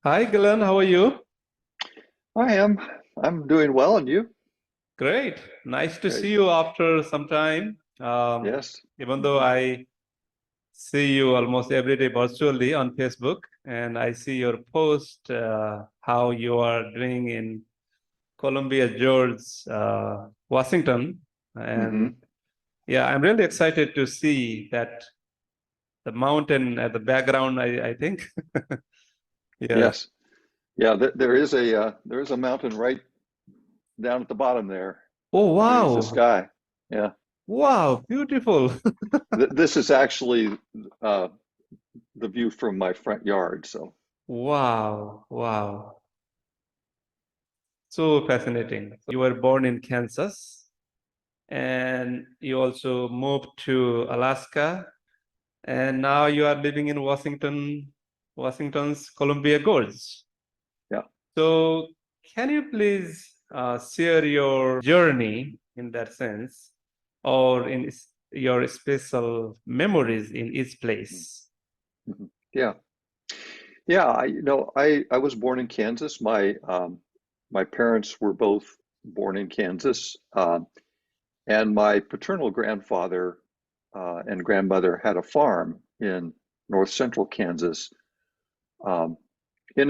Hi, Galen. How are you? I am. I'm doing well, and you? Great. Nice to Great. see you after some time. Yes. Even though Hmm. I see you almost every day virtually on Facebook, and I see your post, how you are doing in Columbia, George, Washington. And Hmm. yeah, I'm really excited to see that the mountain at the background, I think. Yes. Yes. Yeah. There is a mountain right down at the bottom there, Oh, underneath the wow. sky. Yeah. Wow. Beautiful. This is actually uh, the view from my front yard. So Wow. Wow. So fascinating. You were born in Kansas and you also moved to Alaska, and now you are living in Washington's Columbia Gorge. yeah. So can you please share your journey in that sense, or your special memories in each Mhm. place? Mhm. Yeah. Yeah. I was born in Kansas. My parents were both born in Kansas, and my paternal grandfather and grandmother had a farm in north central Kansas, um, in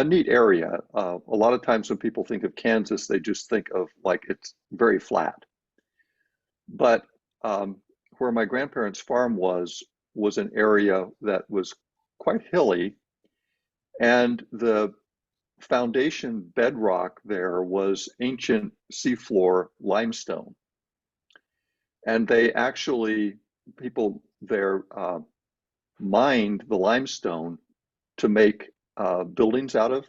a neat area. A lot of times when people think of Kansas, they just think of like it's very flat. But where my grandparents' farm was an area that was quite hilly, and the foundation bedrock there was ancient seafloor limestone. And they actually, people there mined the limestone to make buildings out of,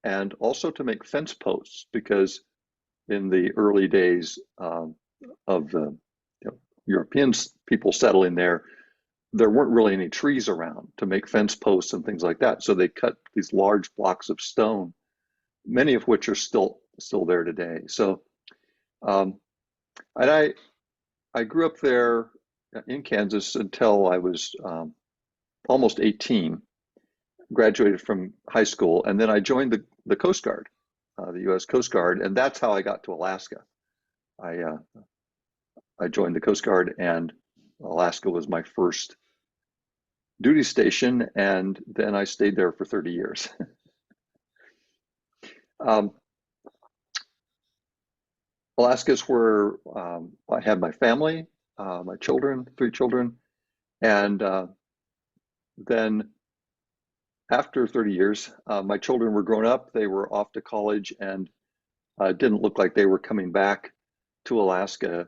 and also to make fence posts, because in the early days of the Europeans, people settling there, there weren't really any trees around to make fence posts and things like that. So they cut these large blocks of stone, many of which are still there today. So um, and I grew up there in Kansas until I was almost 18, graduated from high school, and then I joined the Coast Guard, the U.S. Coast Guard, and that's how I got to Alaska. I joined the Coast Guard, and Alaska was my first duty station, and then I stayed there for 30 years. um, Alaska is where I had my family, my children, three children, and then after 30 years, my children were grown up. They were off to college, and didn't look like they were coming back to Alaska.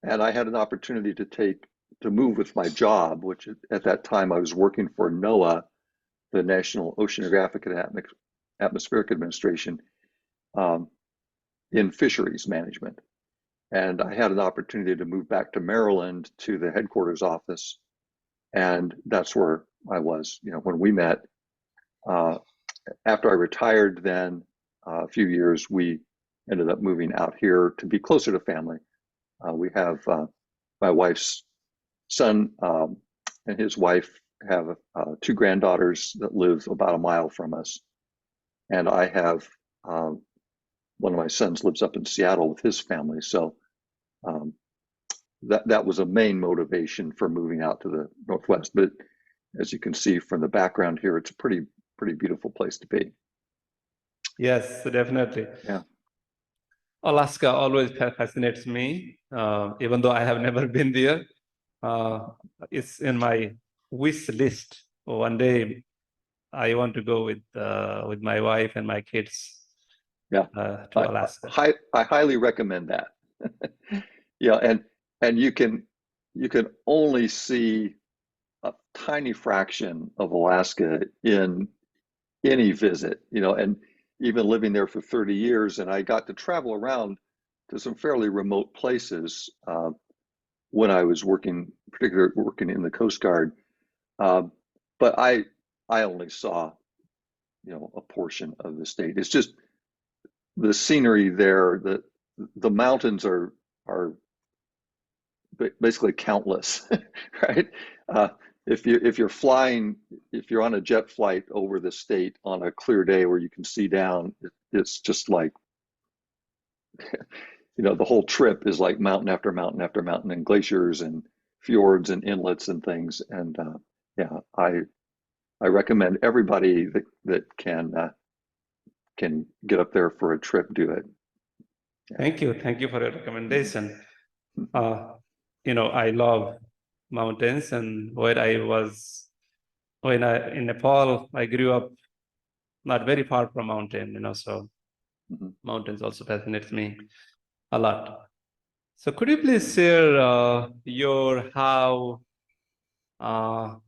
And I had an opportunity to move with my job, which at that time I was working for NOAA, the National Oceanographic and Atmospheric Administration, um, in fisheries management. And I had an opportunity to move back to Maryland to the headquarters office, and that's where I was. When we met, uh, after I retired, then a few years, we ended up moving out here to be closer to family. We have my wife's son and his wife have two granddaughters that live about a mile from us, and I have one of my sons lives up in Seattle with his family. So um, that was a main motivation for moving out to the Northwest. But as you can see from the background here, it's a pretty beautiful place to be. Yes, definitely. Yeah. Alaska always fascinates me, even though I have never been there. Uh, it's in my wish list. One day, I want to go with my wife and my kids Yeah, to Alaska. I highly recommend that. Yeah, and you can only see a tiny fraction of Alaska in any visit, and even living there for 30 years, and I got to travel around to some fairly remote places when I was particularly working in the Coast Guard. Uh, but I only saw, a portion of the state. It's just the scenery there. The mountains are basically countless, right? Uh, if you're flying, if you're on a jet flight over the state on a clear day where you can see down, it's just like, the whole trip is like mountain after mountain after mountain, and glaciers and fjords and inlets and things. And yeah, I recommend everybody that can get up there for a trip, do it. Thank you for your recommendation. I love mountains, and in Nepal, I grew up not very far from mountain, so mountains also fascinates me a lot. So could you please share your how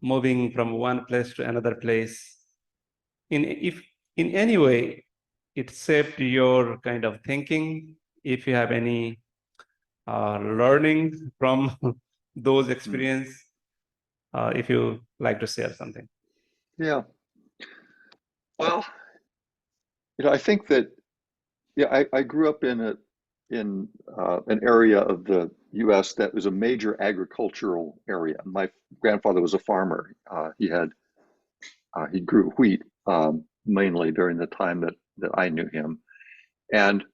moving from one place to another place, if in any way it shaped your kind of thinking, if you have any learning from those experience, if you like to share something. Yeah. Well, I think that, I grew up in an area of the U.S. that was a major agricultural area. My grandfather was a farmer. He grew wheat mainly during the time that I knew him. And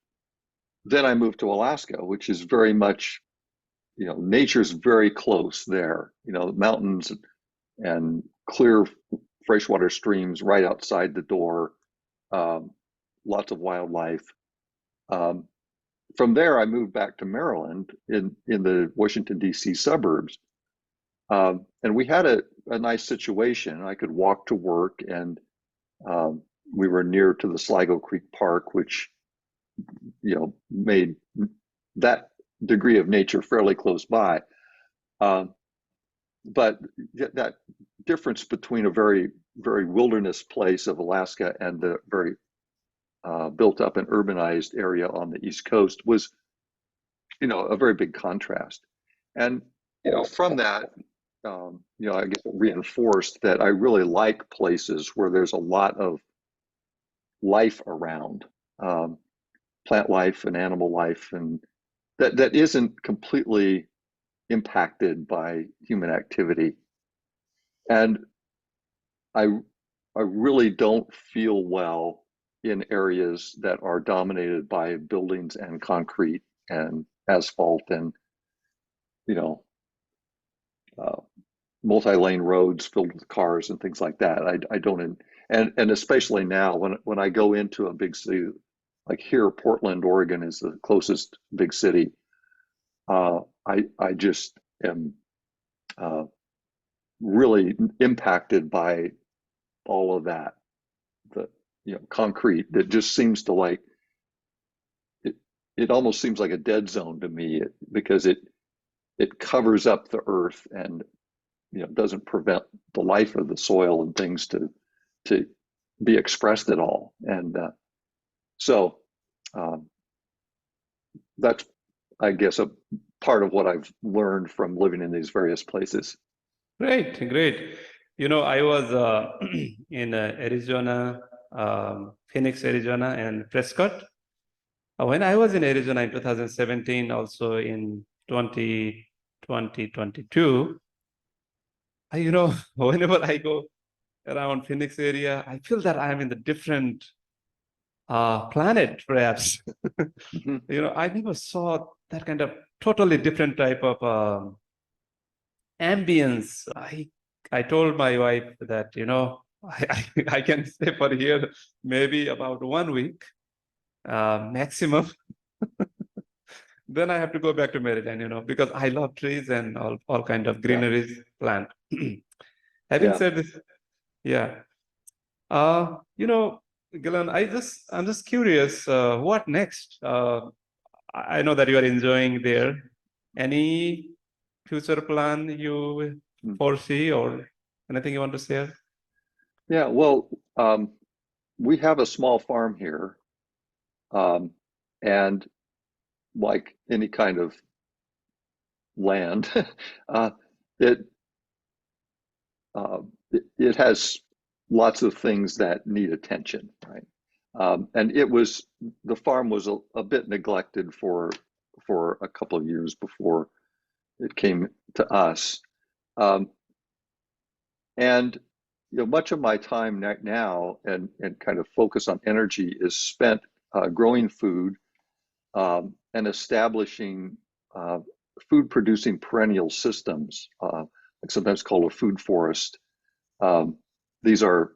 then I moved to Alaska, which is very much, nature's very close there. Mountains and clear freshwater streams right outside the door, lots of wildlife. From there, I moved back to Maryland in the Washington, D.C. suburbs. And we had a nice situation. I could walk to work, and we were near to the Sligo Creek Park, which, made that degree of nature fairly close by. But that difference between a very, very wilderness place of Alaska and the very built up and urbanized area on the East Coast was, a very big contrast. And, from that, I guess it reinforced that I really like places where there's a lot of life around, plant life and animal life, and that isn't completely impacted by human activity. And I really don't feel well in areas that are dominated by buildings and concrete and asphalt and, multi-lane roads filled with cars and things like that. I don't, and especially now when I go into a big city, like here, Portland, Oregon is the closest big city. I just am really impacted by all of that, the concrete that just seems to like it almost seems like a dead zone to me, because it covers up the earth and doesn't prevent the life of the soil and things to be expressed at all. And so that's, I guess, a part of what I've learned from living in these various places. Great. I was in Arizona, Phoenix, Arizona, and Prescott. When I was in Arizona in 2017, also in 2022, whenever I go around Phoenix area, I feel that I'm in the different planet, perhaps. I never saw that kind of totally different type of ambience. I told my wife that, I can stay for here maybe about 1 week maximum. Then I have to go back to Maryland, because I love trees and all kind of greeneries, plant. Having said this, Galen, I'm just curious, what next? I know that you are enjoying there. Any future plan you foresee, or anything you want to share? Yeah, well, we have a small farm here, and like any kind of land, it has lots of things that need attention, right? And the farm was a bit neglected for a couple of years before it came to us. And much of my time now and kind of focus on energy is spent growing food and establishing food producing perennial systems, like sometimes called a food forest. These are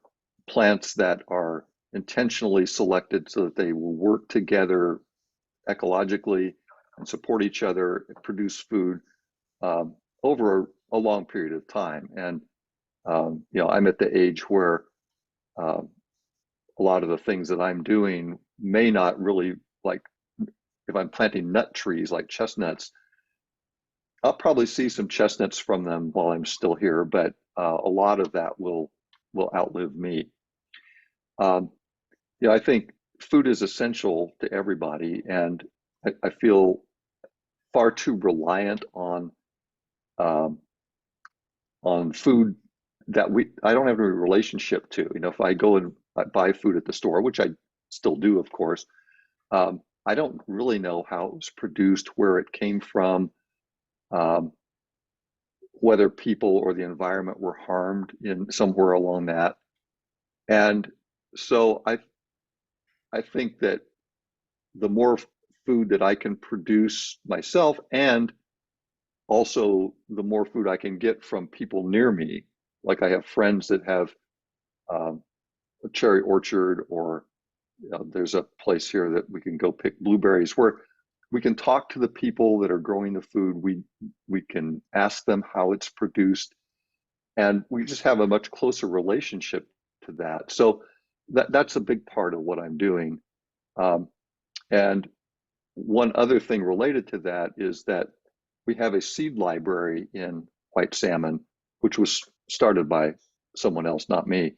plants that are intentionally selected so that they will work together ecologically and support each other, produce food over a long period of time. And I'm at the age where a lot of the things that I'm doing may not really, like if I'm planting nut trees like chestnuts, I'll probably see some chestnuts from them while I'm still here, but a lot of that will outlive me. I think food is essential to everybody, and I feel far too reliant um, on food that I don't have any relationship to. If I go and buy food at the store, which I still do, of course, I don't really know how it was produced, where it came from, whether people or the environment were harmed in somewhere along that. And so I think that the more food that I can produce myself, and also the more food I can get from people near me, like I have friends that have a cherry orchard, or there's a place here that we can go pick blueberries, where we can talk to the people that are growing the food. We can ask them how it's produced, and we just have a much closer relationship to that. So that's a big part of what I'm doing. And one other thing related to that is that we have a seed library in white salmon, which was started by someone else, not me,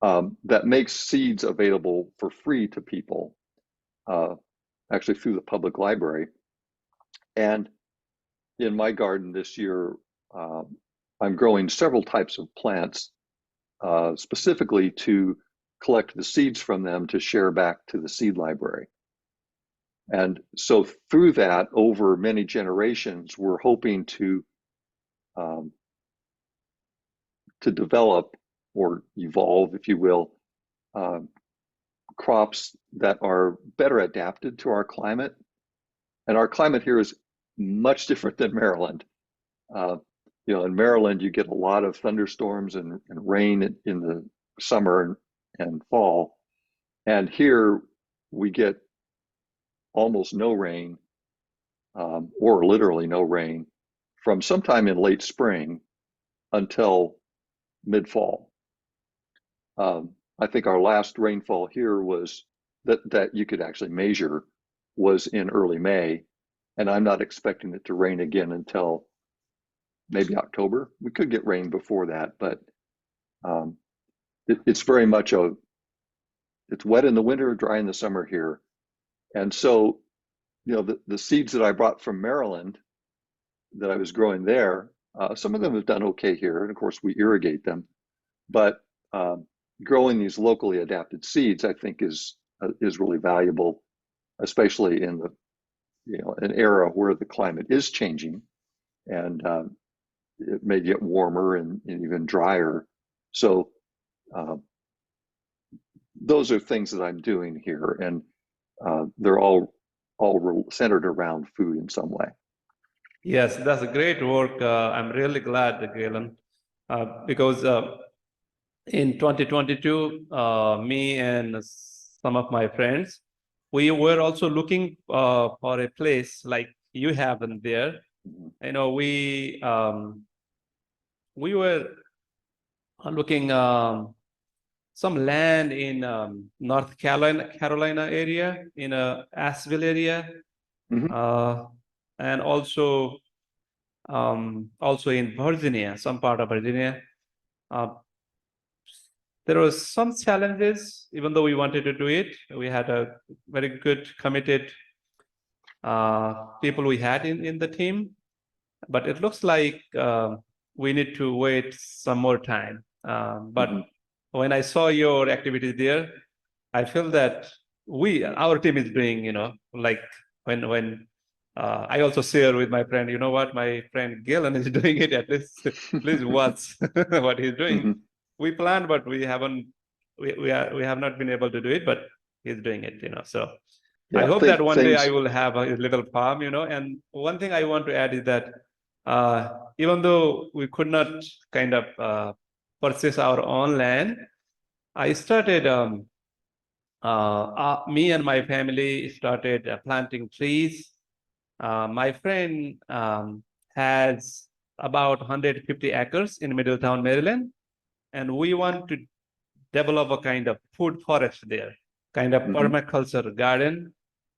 that makes seeds available for free to people, actually through the public library. And in my garden this year, I'm growing several types of plants, specifically to collect the seeds from them to share back to the seed library. And so through that, over many generations, we're hoping to develop or evolve, if you will, crops that are better adapted to our climate. And our climate here is much different than Maryland. In Maryland, you get a lot of thunderstorms and rain in the summer and fall. And here we get almost no rain, or literally no rain, from sometime in late spring until mid-fall. I think our last rainfall here was that you could actually measure was in early May, and I'm not expecting it to rain again until maybe October. We could get rain before that, but it's very much it's wet in the winter, dry in the summer here. And so, the seeds that I brought from Maryland that I was growing there, some of them have done okay here, and of course we irrigate them, but growing these locally adapted seeds, I think, is really valuable, especially in an era where the climate is changing, and it may get warmer and even drier. So those are things that I'm doing here, and they're all centered around food in some way. Yes, that's a great work. I'm really glad, Galen, because in 2022, me and some of my friends, we were also looking for a place like you have in there. We were looking some land in North Carolina area, in Asheville area, and also in Virginia, some part of Virginia. There was some challenges, even though we wanted to do it. We had a very good, committed people we had in the team, but it looks like we need to wait some more time. But when I saw your activities there, I feel that our team is doing, like when I also share with my friend, you know what, my friend Galen is doing it, at least please watch what he's doing. Hmm. We planned, but we have not been able to do it, but he's doing it, So I Yeah, hope that one day I things. will have a little farm, And one thing I want to add is that even though we could not kind of purchase our own land, I started me and my family started planting trees. My friend has about 150 acres in Middletown, Maryland, and we want to develop a kind of food forest there, kind of Hmm. permaculture garden.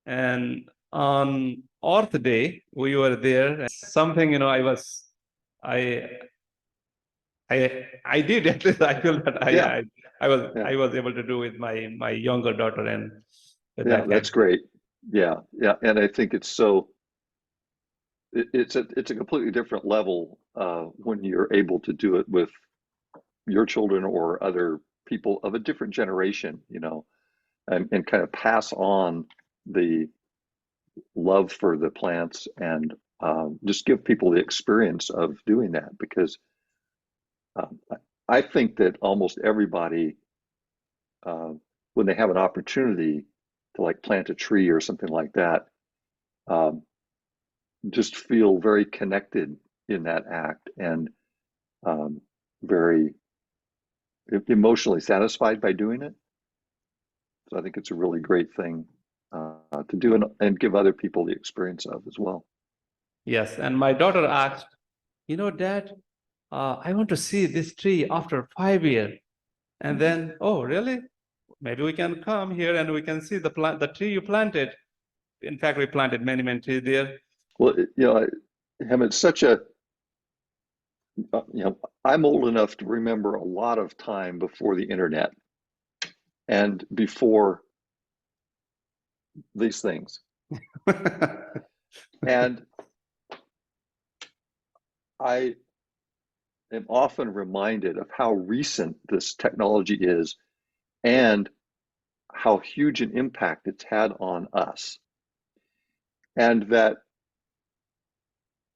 And on Earth Day, we were there. And something, I, I did at least. I feel that Yeah, yeah, I was able to do with my younger daughter and with my yeah. family. That's great. Yeah, yeah. And I think it's so. It's a completely different level when you're able to do it with your children or other people of a different generation, and kind of pass on the love for the plants and just give people the experience of doing that because um, I think that almost everybody, uh, when they have an opportunity to like plant a tree or something like that, um, just feel very connected in that act and um, very emotionally satisfied by doing it. So I think it's a really great thing to do and give other people the experience of as well. Yes, and my daughter asked, Dad, I want to see this tree after 5 years. And Mhm. then, oh, really? Maybe we can come here and we can see the tree you planted. In fact, we planted many, many trees there. Well, it's such a, I'm old enough to remember a lot of time before the internet and before these things. And I am often reminded of how recent this technology is and how huge an impact it's had on us. And that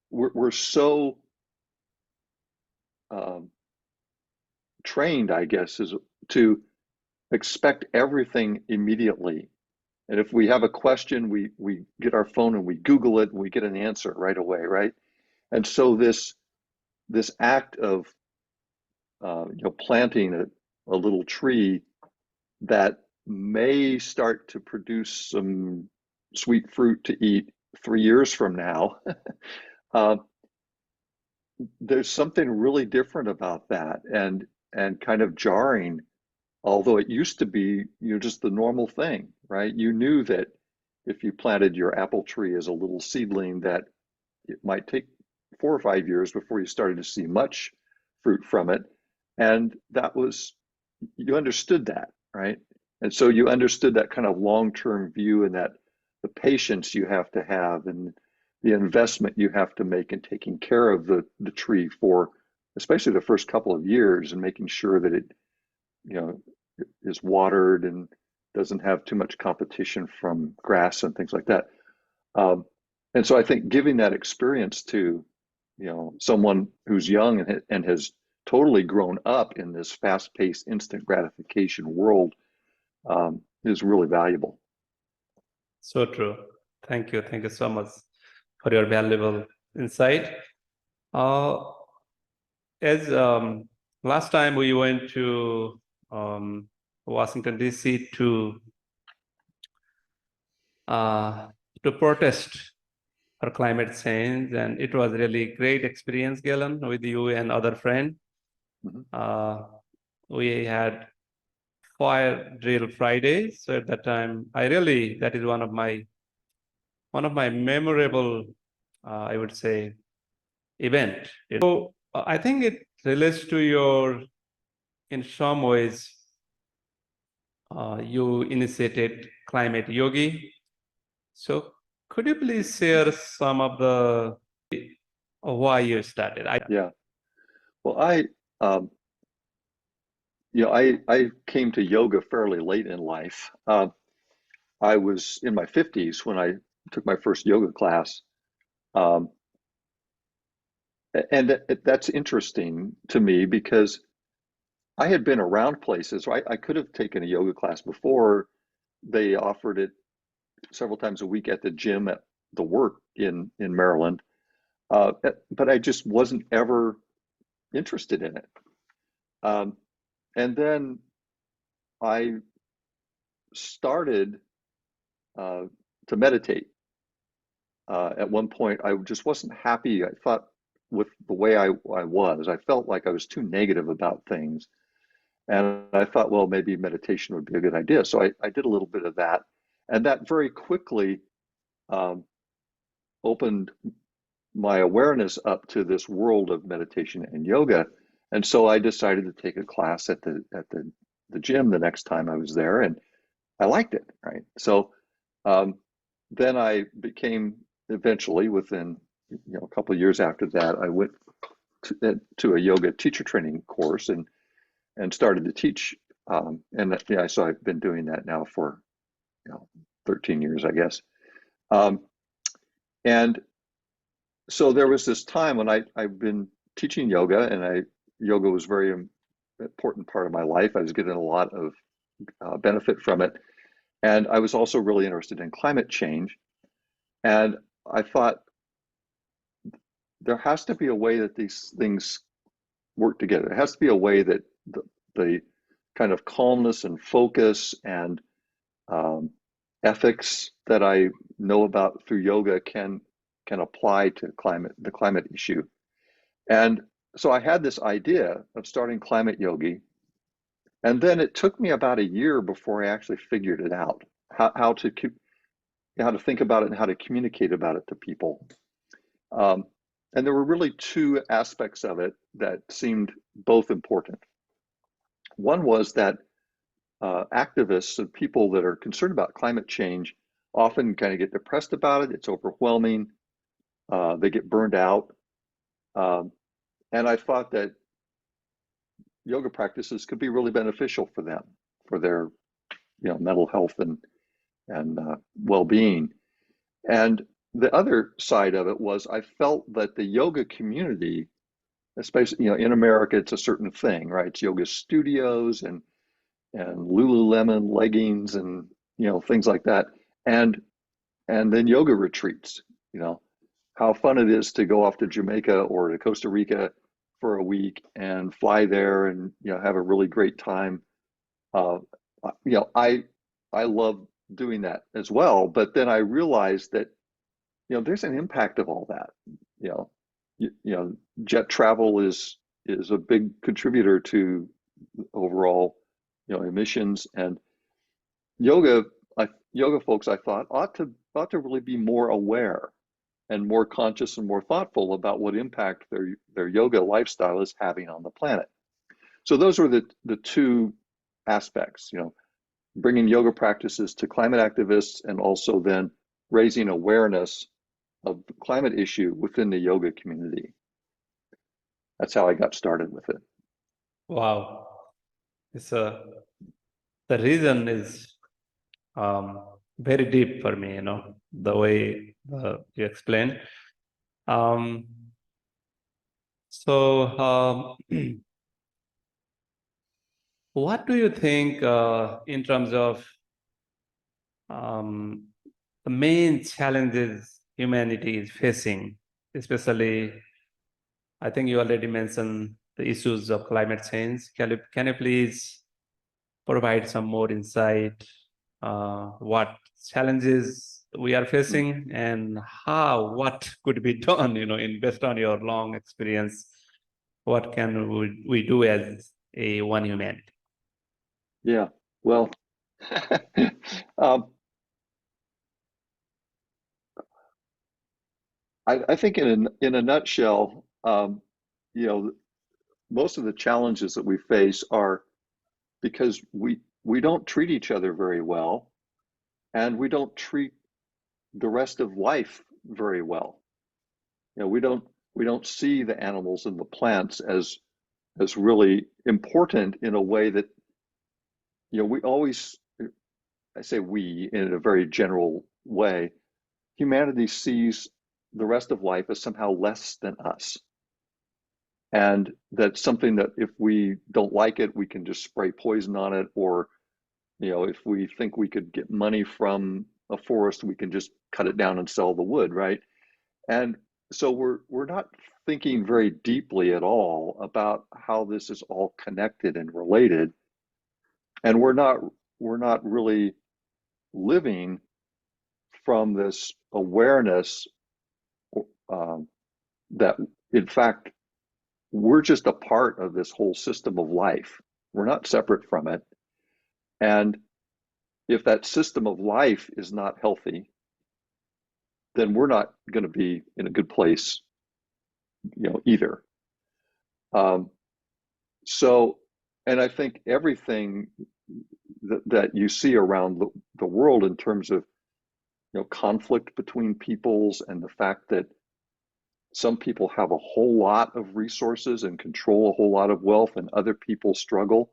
we're so um, trained, I guess, is to expect everything immediately. And if we have a question, we get our phone and we Google it and we get an answer right away, right? And so this act of planting a little tree that may start to produce some sweet fruit to eat 3 years from now, uh, there's something really different about that and kind of jarring. Although it used to be, just the normal thing, right? You knew that if you planted your apple tree as a little seedling, that it might take 4 or 5 years before you started to see much fruit from it. And you understood that, right? And so you understood that kind of long-term view and that the patience you have to have and the investment you have to make in taking care of the tree for especially the first couple of years and making sure that it, you know, is watered and doesn't have too much competition from grass and things like that. Um, and so I think giving that experience to, someone who's young and has totally grown up in this fast-paced instant gratification world is really valuable. So true. Thank you. Thank you so much for your valuable insight. Uh, as last time we went to um, Washington, D.C. Uh, to protest for climate change, and it was really great experience, Galen, with you and other friend. Mhm. Uh, we had fire drill Fridays, so at that time, that is one of my memorable, I would say, event. So I think it relates to in some ways, you initiated climate yogi. So could you please share some of the why you started? Yeah. Well, I came to yoga fairly late in life. I was in my 50s when I took my first yoga class, Um, and that's interesting to me because I had been around places, right? I could have taken a yoga class before. They offered it several times a week at the gym at the work in Maryland, but I just wasn't ever interested in it. Um, and then I started uh, to meditate. At one point, I just wasn't happy. I thought with the way I was, I felt like I was too negative about things. And I thought, well, maybe meditation would be a good idea. So I did a little bit of that. And that very quickly um, opened my awareness up to this world of meditation and yoga. And so I decided to take a class at the gym the next time I was there, and I liked it, right? So um, then I became eventually within a couple of years after that, I went to a yoga teacher training course and started to teach. And yeah, so I've been doing that now for 13 years, I guess. Um, and so there was this time when I've been teaching yoga, and yoga was a very important part of my life. I was getting a lot of benefit from it, and I was also really interested in climate change. And I thought there has to be a way that these things work together. There has to be a way that the kind of calmness and focus and um, ethics that I know about through yoga can apply to the climate issue. And so I had this idea of starting Climate Yogi, and then it took me about a year before I actually figured it out, how to think about it and how to communicate about it to people. Um, and there were really two aspects of it that seemed both important. One was that activists and people that are concerned about climate change often kind of get depressed about it. It's overwhelming. They get burned out. Um, and I thought that yoga practices could be really beneficial for them, for their mental health and well-being. And the other side of it was I felt that the yoga community, especially in America, it's a certain thing, right? It's yoga studios and Lululemon leggings and things like that, and then yoga retreats. You know how fun it is to go off to Jamaica or to Costa Rica for a week and fly there and have a really great time. Uh, I love doing that as well, but then I realized that there's an impact of all that. You know, jet travel is a big contributor to overall emissions, and yoga yoga folks I thought ought to really be more aware and more conscious and more thoughtful about what impact their yoga lifestyle is having on the planet. So those were the two aspects, bringing yoga practices to climate activists and also then raising awareness of the climate issue within the yoga community. That's how I got started with it. Wow. It's the reason is um, very deep for me, the way you explain. Um, so, what do you think in terms of um, the main challenges humanity is facing, especially, I think you already mentioned the issues of climate change. Can you please provide some more insight, what challenges we are facing and what could be done, based on your long experience, what can we do as a one humanity? Yeah, well, um, I think in a nutshell, you know, most of the challenges that we face are because we don't treat each other very well, and we don't treat the rest of life very well. We don't see the animals and the plants as really important in a way that we always, I say we in a very general way, humanity sees the rest of life as somehow less than us. And that's something that if we don't like it, we can just spray poison on it. Or, if we think we could get money from a forest, we can just cut it down and sell the wood, right? And so we're not thinking very deeply at all about how this is all connected and related. And we're not really living from this awareness that in fact we're just a part of this whole system of life. We're not separate from it. And if that system of life is not healthy, then we're not going to be in a good place, either. So, and I think everything that you see around the world in terms of, conflict between peoples, and the fact that some people have a whole lot of resources and control a whole lot of wealth, and other people struggle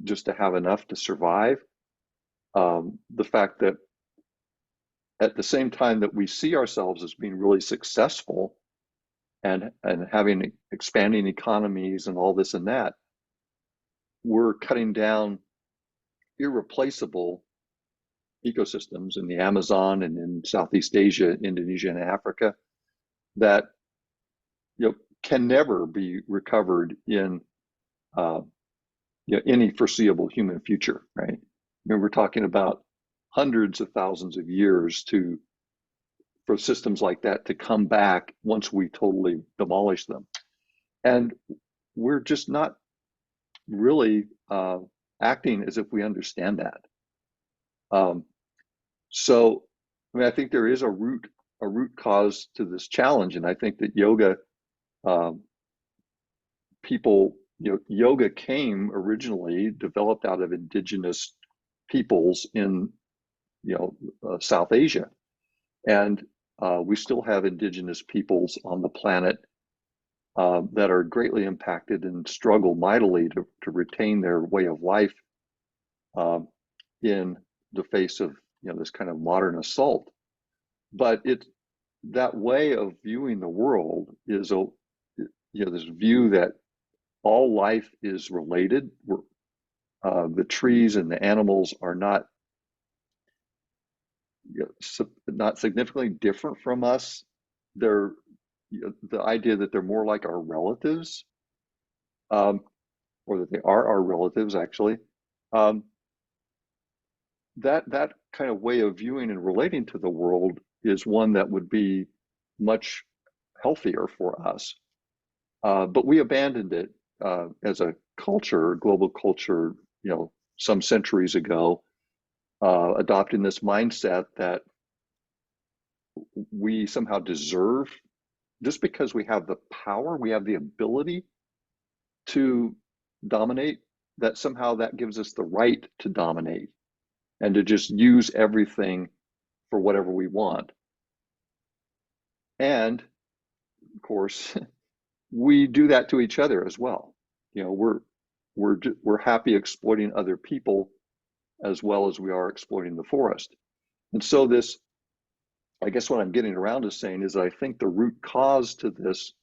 just to have enough to survive. The fact that at the same time that we see ourselves as being really successful and having expanding economies and all this and that, we're cutting down irreplaceable ecosystems in the Amazon and in Southeast Asia, Indonesia, and Africa that can never be recovered in any foreseeable human future, right? We're talking about hundreds of thousands of years for systems like that to come back once we totally demolish them. And we're just not really acting as if we understand that. So, I think there is a root cause to this challenge, and I think that yoga people, yoga came originally developed out of indigenous peoples in South Asia, and we still have indigenous peoples on the planet that are greatly impacted and struggle mightily to retain their way of life in the face of this kind of modern assault. But that way of viewing the world is this view that all life is related. The trees and the animals are not significantly different from us. They're the idea that they're more like our relatives, or that they are our relatives, actually. That kind of way of viewing and relating to the world is one that would be much healthier for us. But we abandoned it as a culture, global culture, some centuries ago, adopting this mindset that we somehow deserve, just because we have the power, we have the ability to dominate, that somehow that gives us the right to dominate and to just use everything for whatever we want. And of course, we do that to each other as well. We're happy exploiting other people as well as we are exploiting the forest. And so this, I guess what I'm getting around to saying is, I think the root cause to this,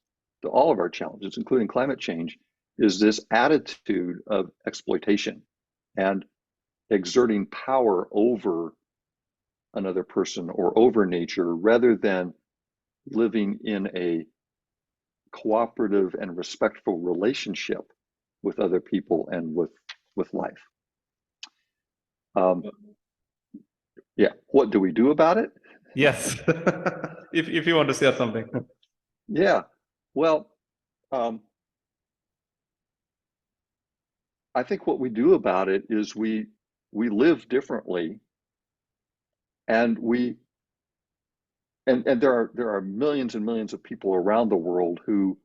to all of our challenges, including climate change, is this attitude of exploitation and exerting power over another person or over nature, rather than living in a cooperative and respectful relationship with other people and with life. Yeah, what do we do about it? Yes, if you want to share something. Yeah, well, I think what we do about it is we live differently, and there are millions and millions of people around the world who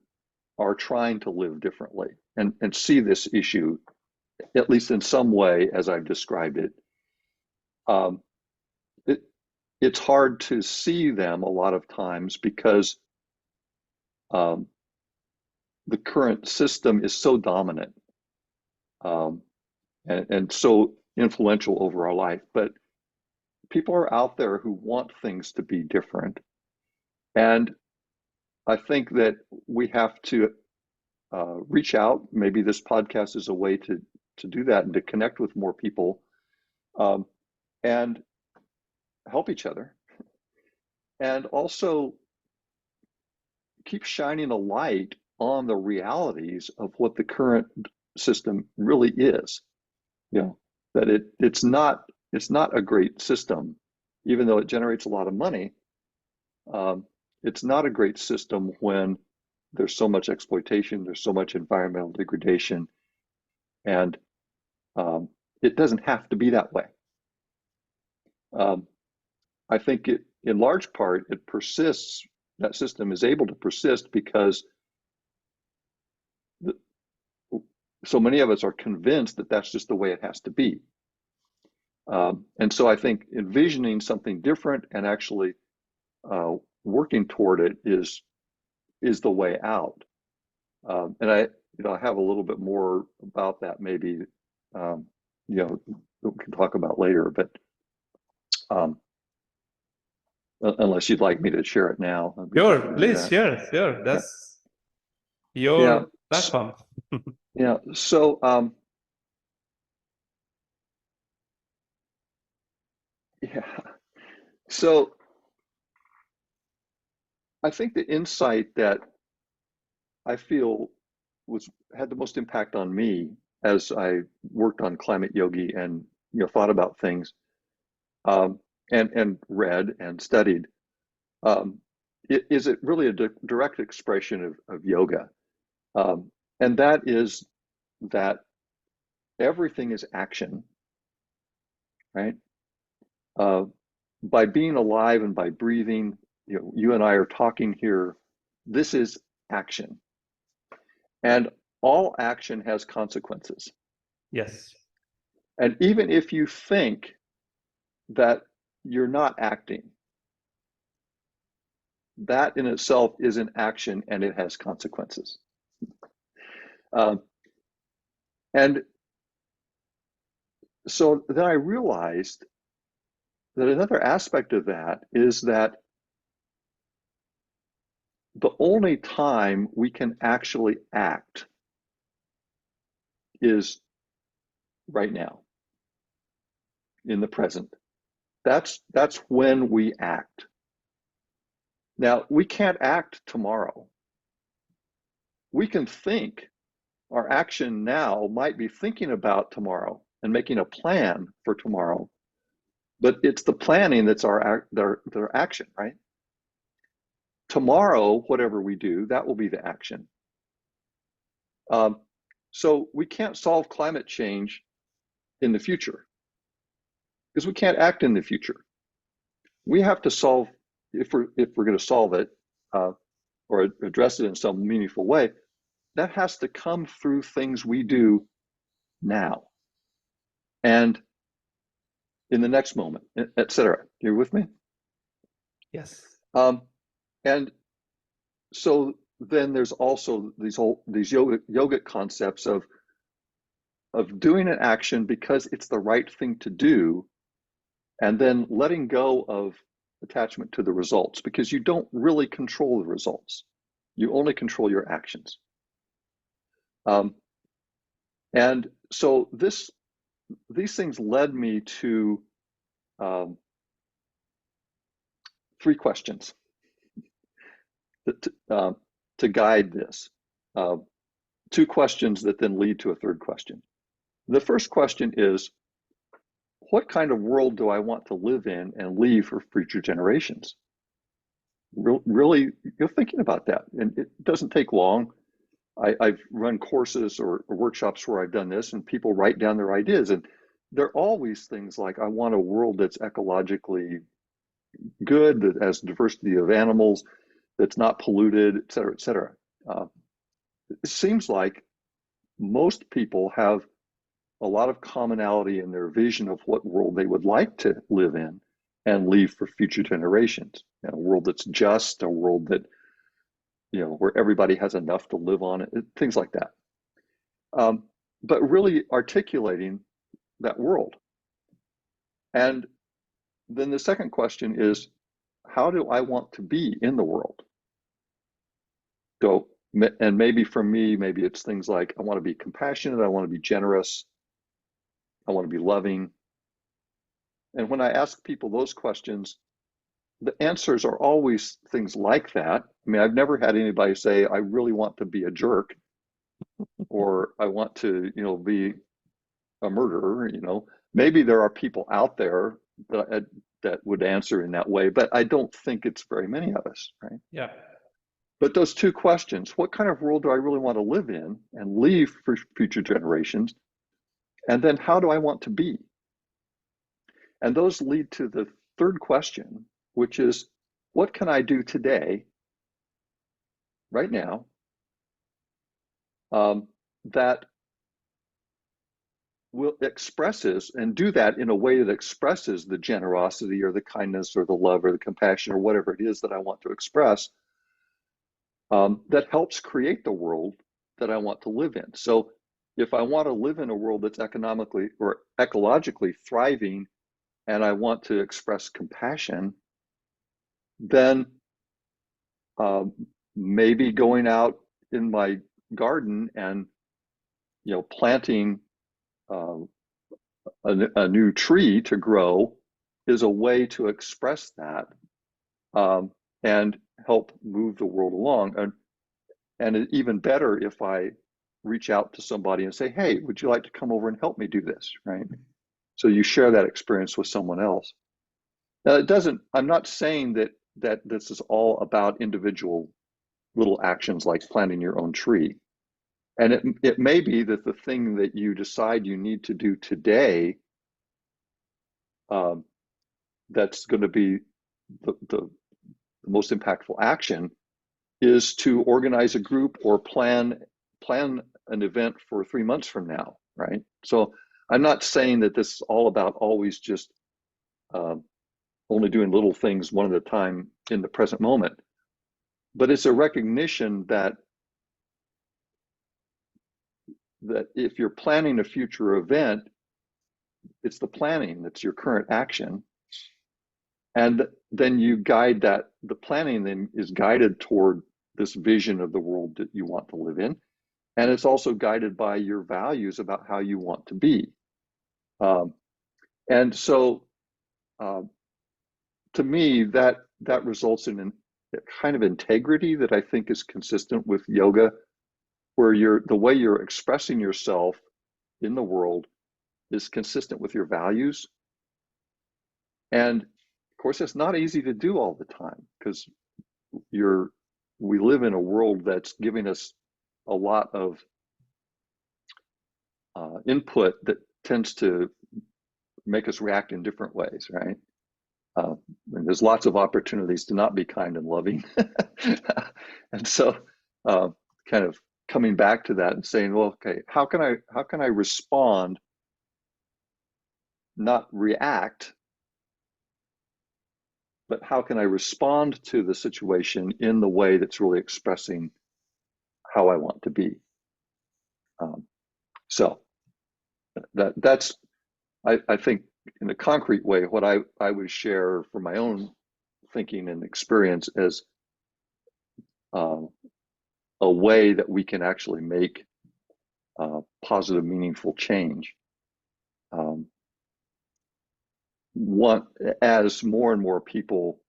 are trying to live differently and see this issue, at least in some way, as I've described it. It's hard to see them a lot of times because the current system is so dominant and so influential over our life. But people are out there who want things to be different. And I think that we have to reach out. Maybe this podcast is a way to do that and to connect with more people, and help each other, and also keep shining a light on the realities of what the current system really is. You know, that it's not a great system, even though it generates a lot of money. It's not a great system when there's so much exploitation, there's so much environmental degradation, and it doesn't have to be that way. I think in large part, it persists. That system is able to persist because so many of us are convinced that that's just the way it has to be. And so I think envisioning something different and actually working toward it is the way out. And I have a little bit more about that maybe, we can talk about later, but unless you'd like me to share it now. Sure, please share. That's your platform. Yeah. So, So I think the insight that I feel had the most impact on me as I worked on climate yogi and thought about things, and read and studied, is it really a direct expression of yoga, and that is that everything is action, right? By being alive and by breathing, you and I are talking here. This is action, and all action has consequences. Yes. And even if you think that you're not acting, that in itself is an action and it has consequences. And so then I realized that another aspect of that is that the only time we can actually act is right now, in the present. That's when we act. Now, we can't act tomorrow. We can think. Our action now might be thinking about tomorrow and making a plan for tomorrow, but it's the planning that's their action, right? Tomorrow, whatever we do, that will be the action. So we can't solve climate change in the future because we can't act in the future. We have to solve, if we're going to solve it or address it in some meaningful way, that has to come through things we do now and in the next moment, etc. You're with me? Yes. And so then there's also these yogic concepts of doing an action because it's the right thing to do, and then letting go of attachment to the results, because you don't really control the results. You only control your actions. And so these things led me to 3 questions to guide this. 2 questions that then lead to a 3rd question. The first question is, what kind of world do I want to live in and leave for future generations? Really, you're thinking about that, and it doesn't take long. I've run courses or workshops where I've done this, and people write down their ideas, and they're always things like, I want a world that's ecologically good, that has diversity of animals, that's not polluted, et cetera, et cetera. It seems like most people have a lot of commonality in their vision of what world they would like to live in and leave for future generations. A world that's just, a world that, where everybody has enough to live on, things like that. But really articulating that world. And then the second question is, how do I want to be in the world? So, and maybe for me, maybe it's things like I want to be compassionate, I want to be generous, I want to be loving. And when I ask people those questions, the answers are always things like that. I mean, I've never had anybody say, I really want to be a jerk, or I want to, be a murderer, Maybe there are people out there that would answer in that way, but I don't think it's very many of us, right? Yeah. But those two questions, what kind of world do I really want to live in and leave for future generations? And then how do I want to be? And those lead to the third question, which is, what can I do today, right now, that will expresses and do that in a way that expresses the generosity or the kindness or the love or the compassion or whatever it is that I want to express, that helps create the world that I want to live in. So if I want to live in a world that's economically or ecologically thriving and I want to express compassion, then maybe going out in my garden and planting a new tree to grow is a way to express that, and help move the world along. And even better if I reach out to somebody and say, hey, would you like to come over and help me do this, right? So you share that experience with someone else. Now, I'm not saying that this is all about individual little actions like planting your own tree. And it may be that the thing that you decide you need to do today, that's going to be the most impactful action, is to organize a group or plan an event for 3 months from now, right? So I'm not saying that this is all about always just only doing little things one at a time in the present moment, but it's a recognition that if you're planning a future event, it's the planning that's your current action. And then you guide that, the planning then is guided toward this vision of the world that you want to live in. And it's also guided by your values about how you want to be. And so to me, that results in a kind of integrity that I think is consistent with yoga, where the way you're expressing yourself in the world is consistent with your values. And of course, it's not easy to do all the time because we live in a world that's giving us a lot of input that tends to make us react in different ways, right? And there's lots of opportunities to not be kind and loving. And so kind of coming back to that and saying, well, okay, how can I respond, not react, but how can I respond to the situation in the way that's really expressing how I want to be? So that's, I think, in a concrete way, what I would share from my own thinking and experience as a way that we can actually make positive, meaningful change. As more and more people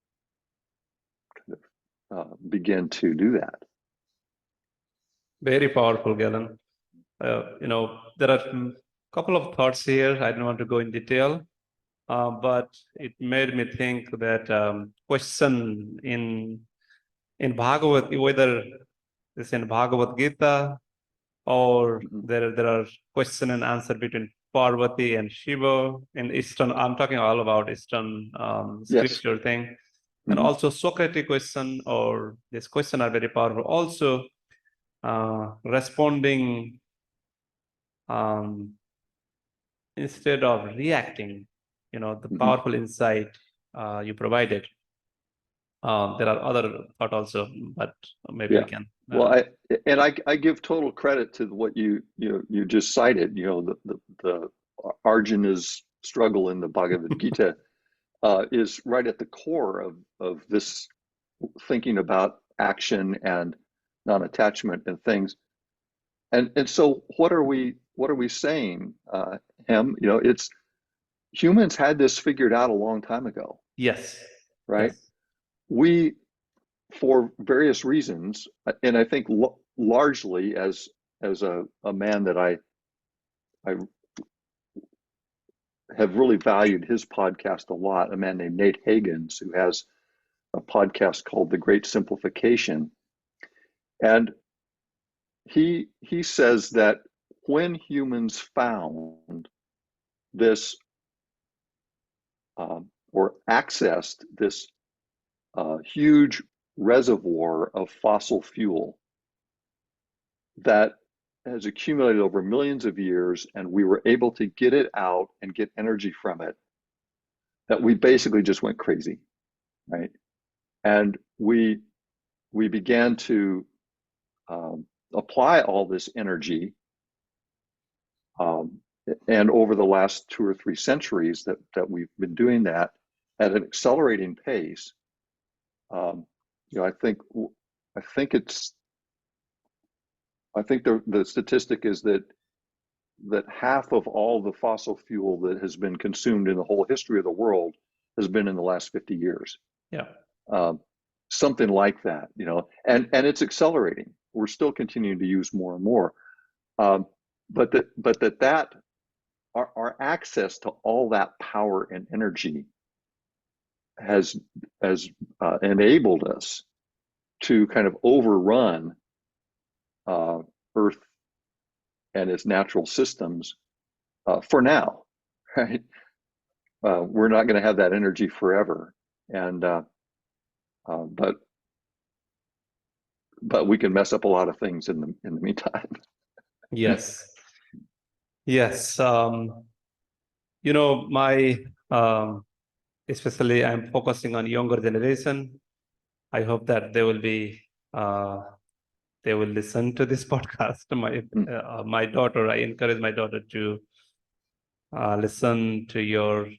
kind of begin to do that. Very powerful, Galen. There are a couple of thoughts here. I don't want to go in detail, but it made me think that question in Bhagavad, whether it's in Bhagavad Gita or there are question and answer between Parvati and Shiva in Eastern. I'm talking all about Eastern scripture thing, and also Socratic question or this question are very powerful. Also, responding instead of reacting, the powerful insight you provided. There are other thought also, but maybe we can. Well, I give total credit to what you just cited. The Arjuna's struggle in the Bhagavad Gita. is right at the core of this thinking about action and non-attachment and things. And so what are we saying, Hem? You know, it's humans had this figured out a long time ago, Yes. right? Yes. We, for various reasons, and I think largely as a man that I have really valued his podcast a lot, a man named Nate Hagans, who has a podcast called The Great Simplification. And he says that when humans found this or accessed this huge reservoir of fossil fuel that has accumulated over millions of years, and we were able to get it out and get energy from it, that we basically just went crazy, right? And we began to apply all this energy, and over the last 2 or 3 centuries that we've been doing that at an accelerating pace. You know, I think the statistic is that half of all the fossil fuel that has been consumed in the whole history of the world has been in the last 50 years. Yeah. Something like that, you know, and it's accelerating. We're still continuing to use more and more, but that our access to all that power and energy has enabled us to kind of overrun Earth and its natural systems for now, right? We're not going to have that energy forever, and but we can mess up a lot of things in the meantime. Yes. Yes. You know, my especially I'm focusing on younger generation. I hope that they will be they will listen to this podcast. My daughter, I encourage my daughter to listen to your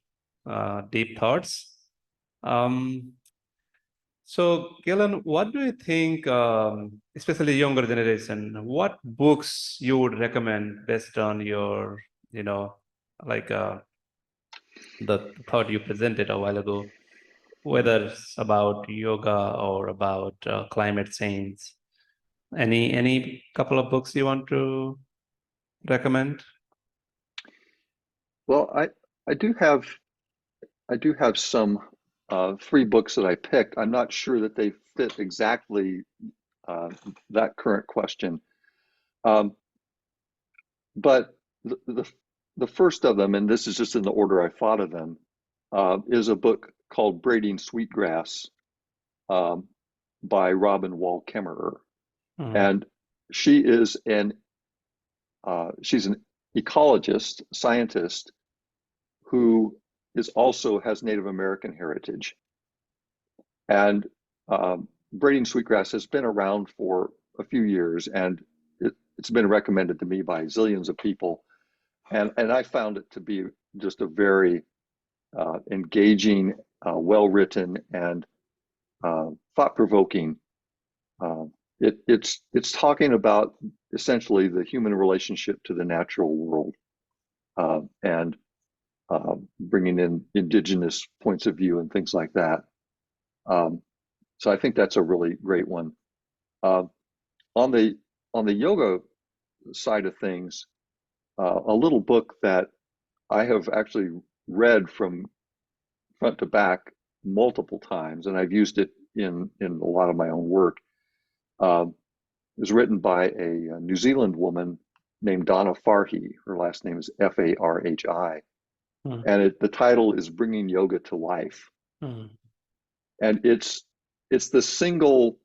deep thoughts. So, Galen, what do you think, especially younger generation, what books you would recommend based on your, you know, like the thought you presented a while ago, whether it's about yoga or about climate change? Any couple of books you want to recommend? Well, I do have some 3 books that I picked. I'm not sure that they fit exactly that current question, but the first of them, and this is just in the order I thought of them, is a book called Braiding Sweetgrass by Robin Wall Kimmerer. And she is she's an ecologist, scientist, who also has Native American heritage. And braiding sweetgrass has been around for a few years, and it's been recommended to me by zillions of people. And I found it to be just a very engaging, well-written, and thought-provoking. It's talking about essentially the human relationship to the natural world, and bringing in indigenous points of view and things like that. So I think that's a really great one. On the yoga side of things, a little book that I have actually read from front to back multiple times, and I've used it in a lot of my own work, is written by a New Zealand woman named Donna Farhi. Her last name is Farhi. And the title is Bringing Yoga to Life. And it's the single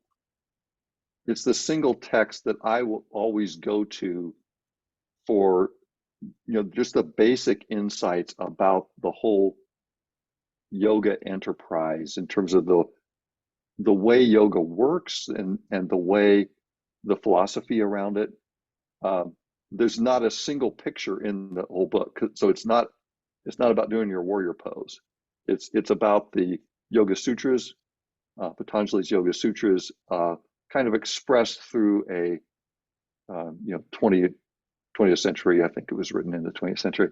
text that I will always go to for, you know, just the basic insights about the whole yoga enterprise in terms of the way yoga works and the way the philosophy around it. There's not a single picture in the whole book, so it's not about doing your warrior pose. It's about the Yoga Sutras, Patanjali's Yoga Sutras, kind of expressed through a 20th century. I think it was written in the 20th century.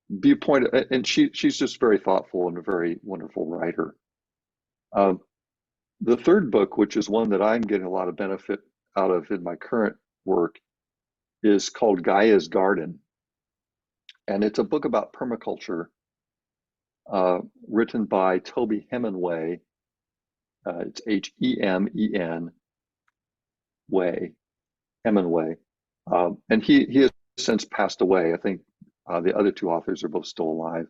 Viewpoint, and she's just very thoughtful and a very wonderful writer. The third book, which is one that I'm getting a lot of benefit out of in my current work, is called Gaia's Garden. And it's a book about permaculture, written by Toby Hemingway. It's Hemen Way, Hemingway. And he has since passed away. I think the other two authors are both still alive.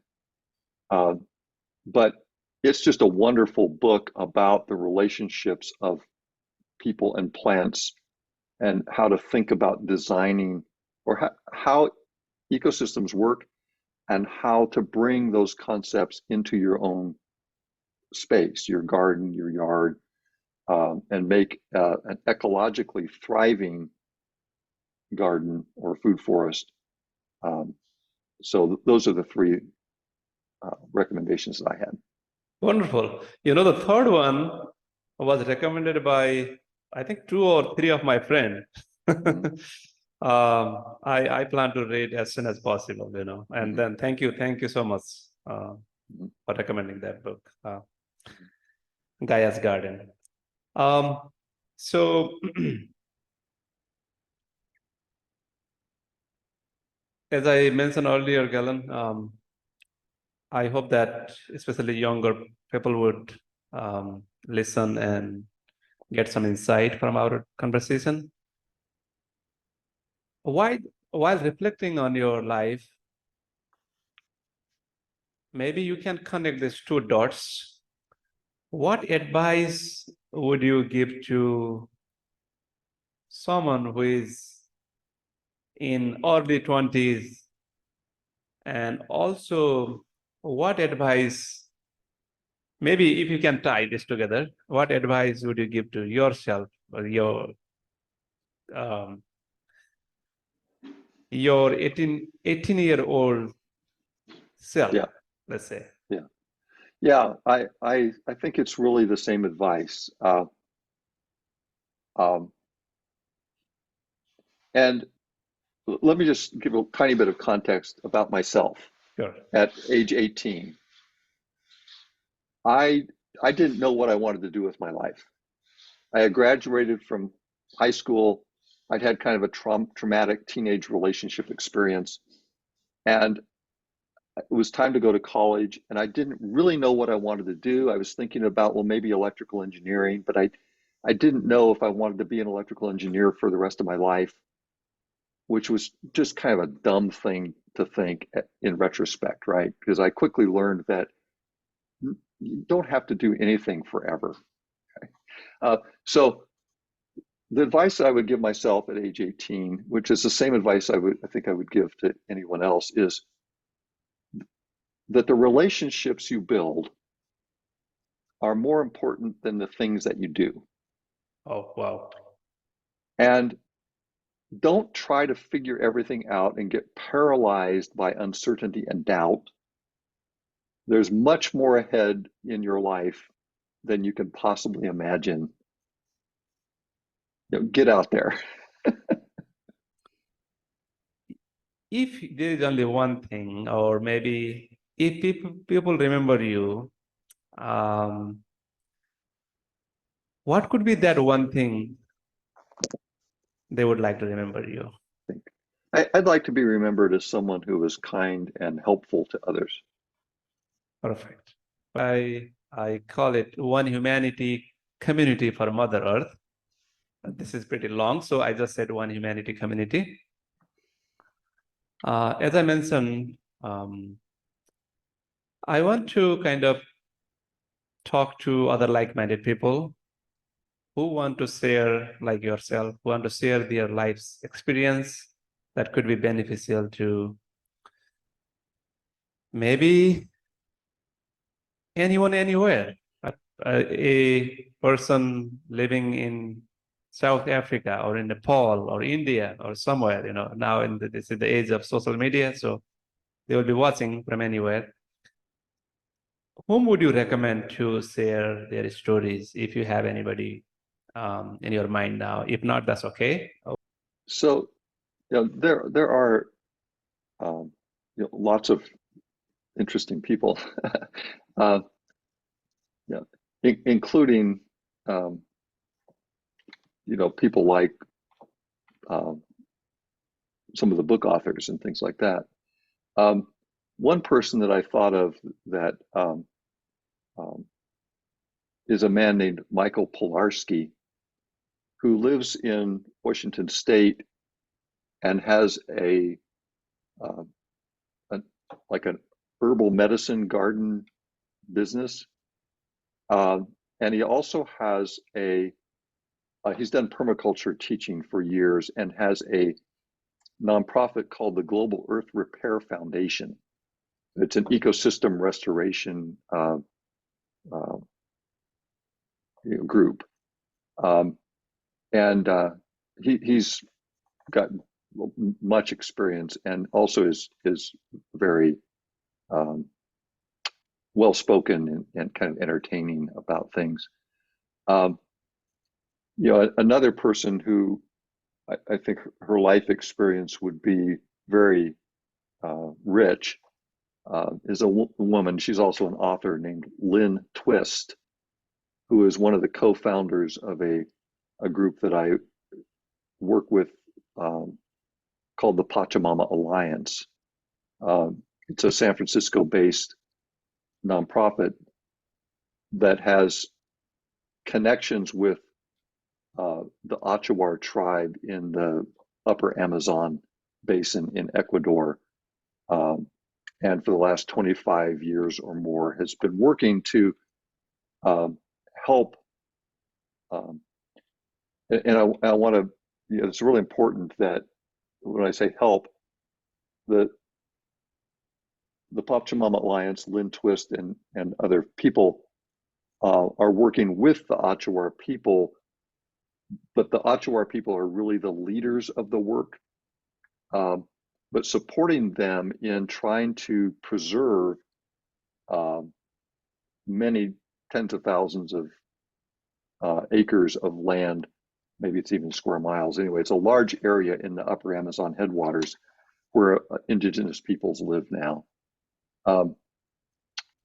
But it's just a wonderful book about the relationships of people and plants and how to think about designing, or how ecosystems work, and how to bring those concepts into your own space, your garden, your yard, and make an ecologically thriving garden or food forest. So those are the three recommendations that I had. Wonderful. The third one was recommended by, I think, 2 or 3 of my friends. I plan to read as soon as possible, and then thank you so much for recommending that book, Gaia's Garden. So as I mentioned earlier, Galen, I hope that especially younger people would listen and get some insight from our conversation. While reflecting on your life, maybe you can connect these 2 dots. What advice would you give to someone who is in early 20s? And also, what advice, maybe if you can tie this together, what advice would you give to yourself or your 18-year-old self, let's say? Yeah, I think it's really the same advice. And let me just give a tiny bit of context about myself. Sure. At age 18, I didn't know what I wanted to do with my life. I had graduated from high school. I'd had kind of a traumatic teenage relationship experience, and it was time to go to college, and I didn't really know what I wanted to do. I was thinking about, well, maybe electrical engineering, but I didn't know if I wanted to be an electrical engineer for the rest of my life, which was just kind of a dumb thing to think in retrospect, right? Because I quickly learned that you don't have to do anything forever. Okay? So the advice that I would give myself at age 18, which is the same advice I think I would give to anyone else, is that the relationships you build are more important than the things that you do. Oh, wow. And don't try to figure everything out and get paralyzed by uncertainty and doubt. There's much more ahead in your life than you can possibly imagine. Get out there. If there is only one thing, or maybe if people remember you, what could be that one thing they would like to remember you? I'd like to be remembered as someone who was kind and helpful to others. Perfect. I call it One Humanity Community for Mother Earth. This is pretty long, so I just said One Humanity Community. As I mentioned, I want to kind of talk to other like-minded people who want to share, like yourself, who want to share their life's experience that could be beneficial to maybe anyone, anywhere. A person living in South Africa or in Nepal or India or somewhere, now this is the age of social media. So they will be watching from anywhere. Whom would you recommend to share their stories if you have anybody in your mind now? If not, that's okay. So, there are lots of interesting people, uh, including people like some of the book authors and things like that. One person that I thought of that is a man named Michael Pilarski, who lives in Washington State and has like an herbal medicine garden business. And he also has he's done permaculture teaching for years and has a nonprofit called the Global Earth Repair Foundation. It's an ecosystem restoration group. And he's got much experience and also is very well-spoken and kind of entertaining about things. Another person who I think her life experience would be very rich is a woman. She's also an author named Lynn Twist, who is one of the co-founders of a group that I work with called the Pachamama Alliance. It's a San Francisco-based nonprofit that has connections with the Achuar tribe in the upper Amazon basin in Ecuador. And for the last 25 years or more has been working to help. And I want to, it's really important that when I say help, the Pachamama Alliance, Lynn Twist, and other people are working with the Achuar people, but the Achuar people are really the leaders of the work, but supporting them in trying to preserve many tens of thousands of acres of land. Maybe it's even square miles. Anyway, it's a large area in the upper Amazon headwaters where indigenous peoples live now.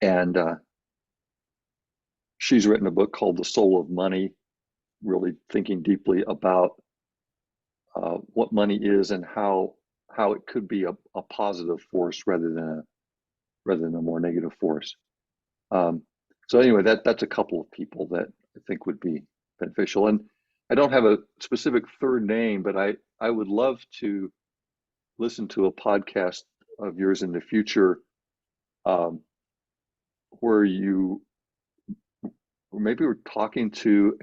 And she's written a book called The Soul of Money, really thinking deeply about what money is and how it could be a positive force rather than a more negative force. So anyway, that's a couple of people that I think would be beneficial. And I don't have a specific third name, but I would love to listen to a podcast of yours in the future where you maybe we're talking to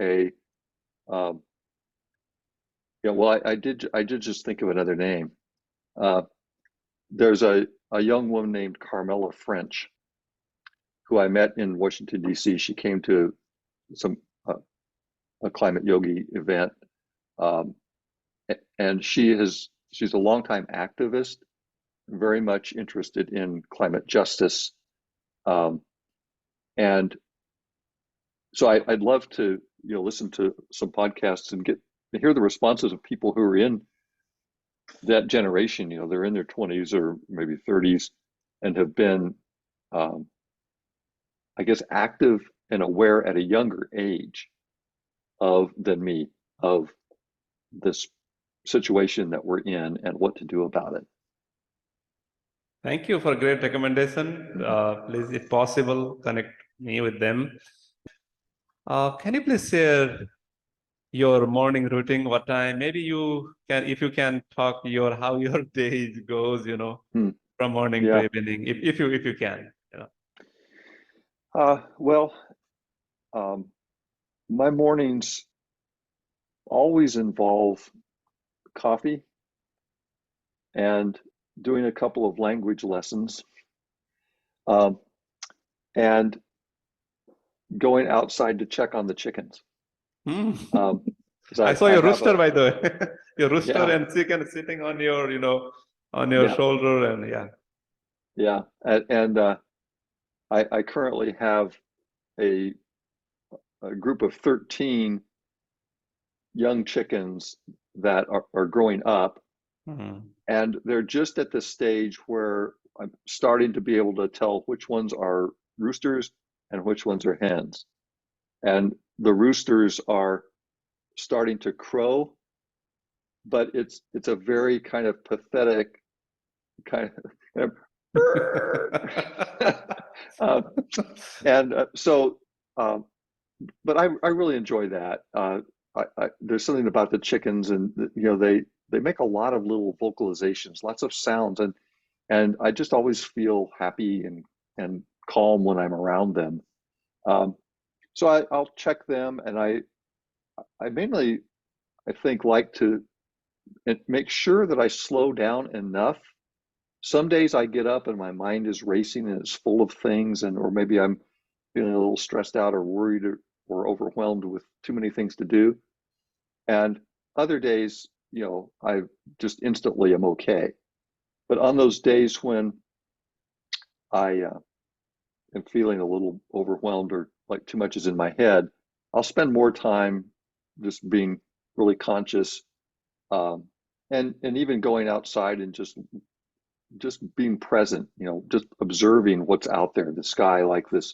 I did just think of another name. There's a young woman named Carmela French who I met in Washington, D.C. She came to a climate yogi event, and she's a longtime activist, very much interested in climate justice, and so I'd love to listen to some podcasts and hear the responses of people who are in that generation. They're in their 20s or maybe 30s and have been, I guess, active and aware at a younger age than me of this situation that we're in and what to do about it. Thank you for a great recommendation. Please, if possible, connect me with them. Can you please share your morning routine? What time? Maybe you can, if you can talk how your day goes, from morning to evening, if you can. Well, my mornings always involve coffee and doing a couple of language lessons, and going outside to check on the chickens. I saw your rooster, by the way. Your rooster and chicken sitting on your, on your shoulder, and Yeah, and I currently have a, a group of 13 young chickens that are growing up, Mhm. and they're just at the stage where I'm starting to be able to tell which ones are roosters and which ones are hens. And the roosters are starting to crow, but it's a very kind of pathetic kind of uh, and so um, but I really enjoy that. There's something about the chickens, and you know they make a lot of little vocalizations, lots of sounds, and I just always feel happy and calm when I'm around them. Um, so I'll check them, and I mainly I think like to make sure that I slow down enough. Some days I get up and my mind is racing and it's full of things, and or maybe I'm feeling a little stressed out or worried or overwhelmed with too many things to do. And other days, you know, I just instantly am okay. But on those days when I am feeling a little overwhelmed or like too much is in my head, I'll spend more time just being really conscious, um, and even going outside and just being present, you know, just observing what's out there, the sky, like this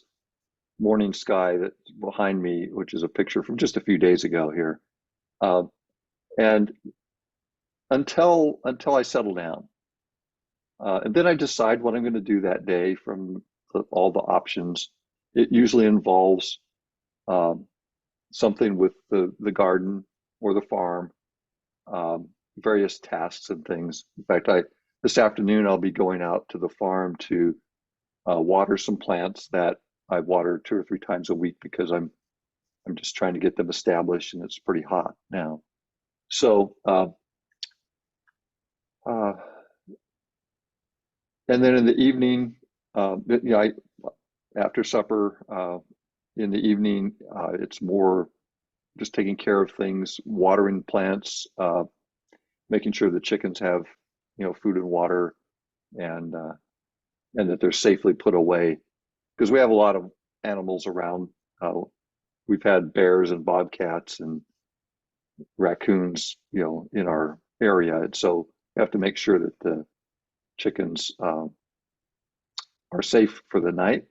morning sky that's behind me, which is a picture from just a few days ago here. Uh, and until I settle down, and then I decide what I'm going to do that day from all the options. It usually involves um, something with the garden or the farm, um, various tasks and things. In fact, I this afternoon I'll be going out to the farm to water some plants that I water 2 or 3 times a week because I'm just trying to get them established, and it's pretty hot now. So, uh, and then in the evening, you know, after supper, in the evening, it's more just taking care of things, watering plants, making sure the chickens have, you know, food and water, and uh, and that they're safely put away because we have a lot of animals around. We've had bears and bobcats and raccoons, you know, in our area, and so we have to make sure that the chickens are safe for the night.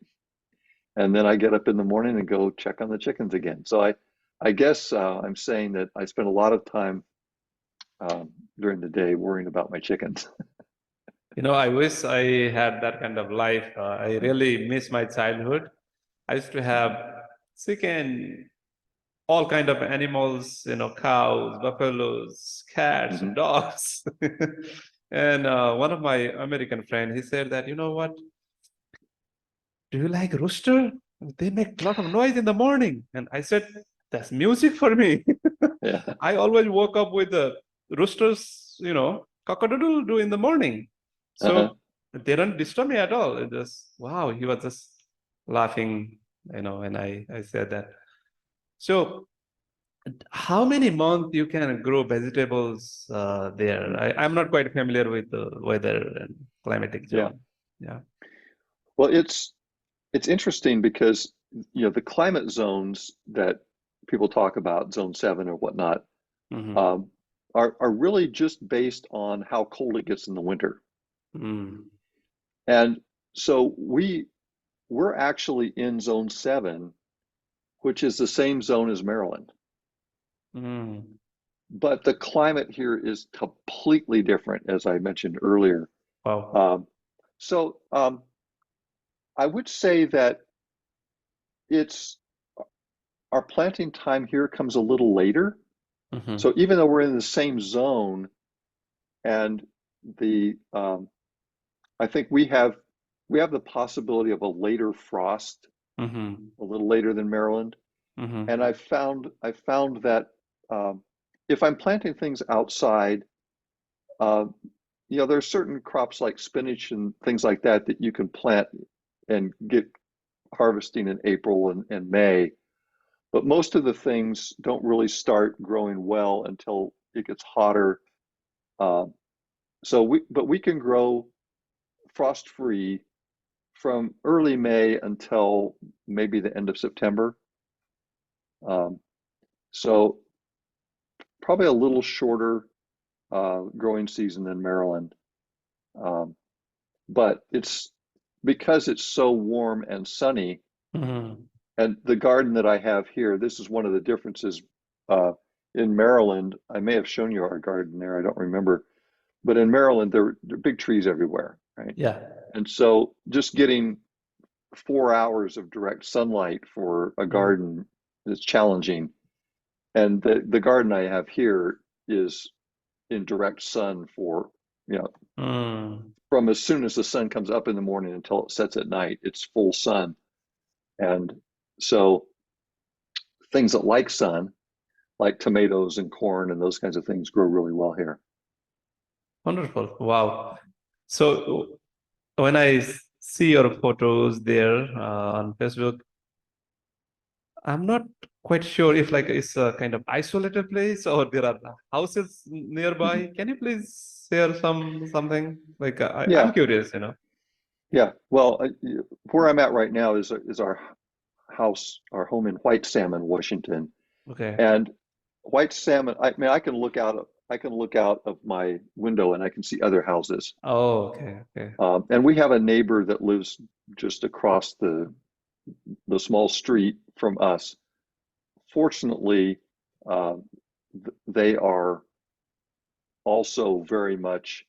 And then I get up in the morning and go check on the chickens again. So I guess I'm saying that I spend a lot of time during the day worrying about my chickens. You know, I wish I had that kind of life. I really miss my childhood. I used to have chicken, all kind of animals, you know, cows, buffaloes, cats, Hmm. dogs. And one of my American friend, he said that, you know what? Do you like rooster? They make a lot of noise in the morning. And I said, that's music for me. Yeah. I always woke up with the roosters, you know, cock-a-doodle do in the morning. Uh-huh. So they don't disturb me at all. It just, wow, he was just laughing, you know, when I said that. So how many months you can grow vegetables there? I'm not quite familiar with the weather and climatic Yeah. zone. Yeah. Well, it's interesting because you know the climate zones that people talk about, zone 7 or whatnot, Hmm. um, are really just based on how cold it gets in the winter. Mm. And so we're actually in zone 7, which is the same zone as Maryland. Mm. But the climate here is completely different, as I mentioned earlier. Wow. Um, so I would say that it's our planting time here comes a little later. Hmm. So even though we're in the same zone, and the I think we have the possibility of a later frost, Hmm. a little later than Maryland. And Hmm. I found that um, if I'm planting things outside, uh, you know, there's certain crops like spinach and things like that that you can plant and get harvesting in April and May. But most of the things don't really start growing well until it gets hotter. Uh, but we can grow frost-free from early May until maybe the end of September. So probably a little shorter growing season than Maryland. But it's because it's so warm and sunny, and the garden that I have here, this is one of the differences. In Maryland, I may have shown you our garden there, I don't remember, but in Maryland, there are big trees everywhere, right? Yeah. And so just getting 4 hours of direct sunlight for a garden is challenging. And the garden I have here is in direct sun for, from as soon as the sun comes up in the morning until it sets at night, it's full sun. And so things that like sun, like tomatoes and corn and those kinds of things, grow really well here. Wonderful. Wow. So when I see your photos there on Facebook, I'm not quite sure if like it's a kind of isolated place or there are houses nearby. Can you please share something? Like I'm Yeah, curious, yeah. Well, where I'm at right now is our house, our home in White Salmon, Washington. Okay. And white salmon, I mean, I can look out of my window and I can see other houses. Oh, okay, okay. And we have a neighbor that lives just across the small street from us. Fortunately, they are also very much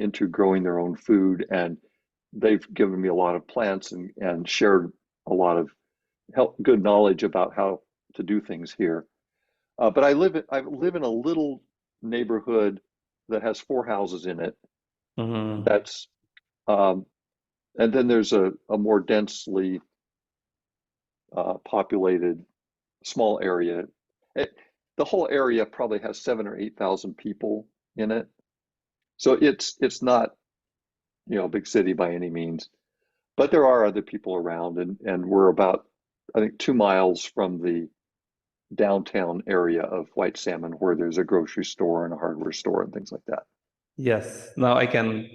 into growing their own food, and they've given me a lot of plants and shared a lot of good knowledge about how to do things here. But I live in a little neighborhood that has 4 houses in it. That's and then there's a more densely populated small area. The whole area probably has 7 or 8,000 people in it. So it's not, a big city by any means, but there are other people around, and we're about, I think, 2 miles from the downtown area of White Salmon, where there's a grocery store and a hardware store and things like that. Yes. Now I can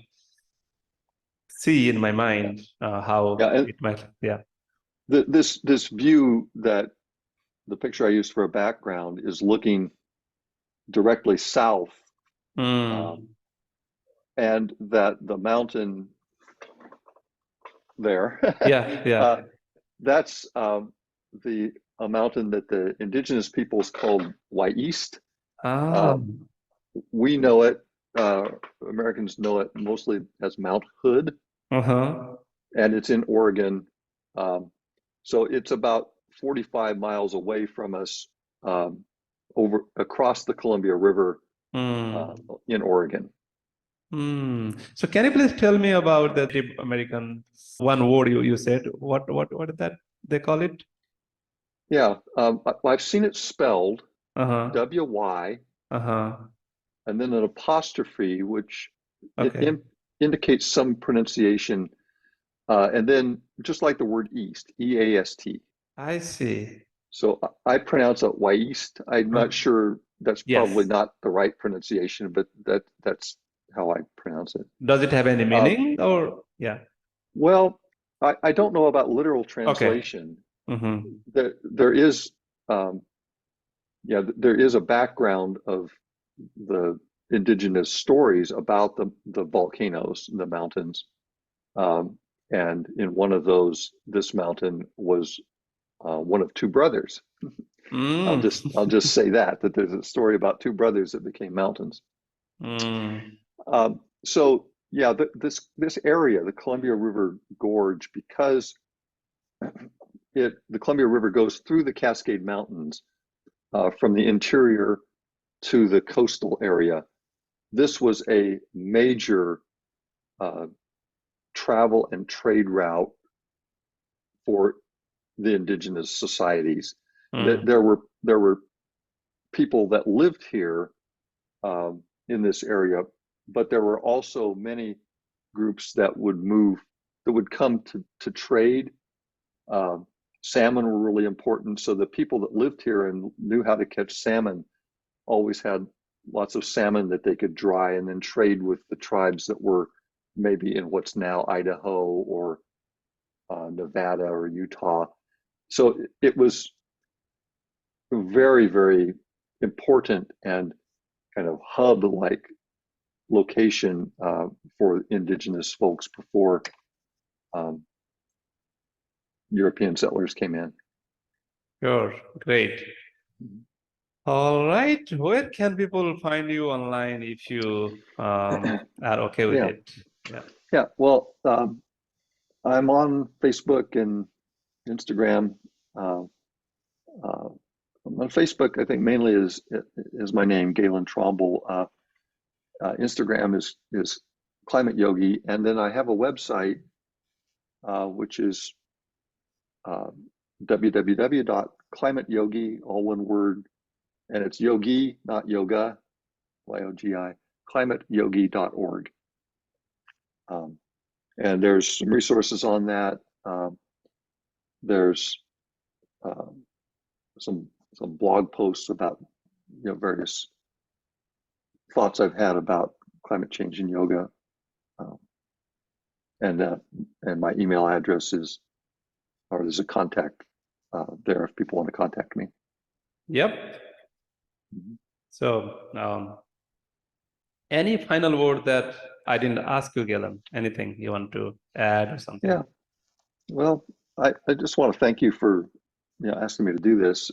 see in my mind how Yeah, and it might. Yeah. this view, that the picture I used for a background, is looking directly south, and that the mountain there, Yeah, yeah. that's a mountain that the indigenous peoples called East. We know it, Americans know it mostly as Mount Hood, and it's in Oregon. So it's about 45 miles away from us, over across the Columbia River, in Oregon. So can you please tell me about the Native American one word you said? What is that they call it? Yeah, I've seen it spelled W-Y, and then an apostrophe, which Okay. indicates some pronunciation, and then just like the word east, E-A-S-T. I see. So I pronounce it East. I'm not sure that's probably Yes. not the right pronunciation, but that's how I pronounce it. Does it have any meaning or yeah? Well, I don't know about literal Okay. translation. There is, there is a background of the indigenous stories about the volcanoes, the mountains, and in one of those, this mountain was one of two brothers. I'll just say that there's a story about two brothers that became mountains. So yeah, this area, the Columbia River Gorge, because the Columbia River goes through the Cascade Mountains, from the interior to the coastal area. This was a major travel and trade route for the indigenous societies. There were people that lived here, in this area, but there were also many groups that would come to trade. Salmon were really important, so the people that lived here and knew how to catch salmon always had lots of salmon that they could dry and then trade with the tribes that were maybe in what's now Idaho or Nevada or Utah. So it was very, very important and kind of hub-like location for indigenous folks before European settlers came in. Sure, great. All right, where can people find you online if you are okay with Yeah. it? Yeah. Yeah, well, I'm on Facebook and Instagram. On Facebook, I think mainly is my name, Galen Tromble. Instagram is Climate Yogi, and then I have a website which is www.climateyogi, all one word, and it's Yogi, not yoga, Y-O-G-I, climateyogi.org. And there's some resources on that. There's some blog posts about various thoughts I've had about climate change and yoga, and my email address is, or there's a contact there if people want to contact me. Yep. So, any final word that I didn't ask you, Galen? Anything you want to add or something? Yeah. Well, I just want to thank you for asking me to do this.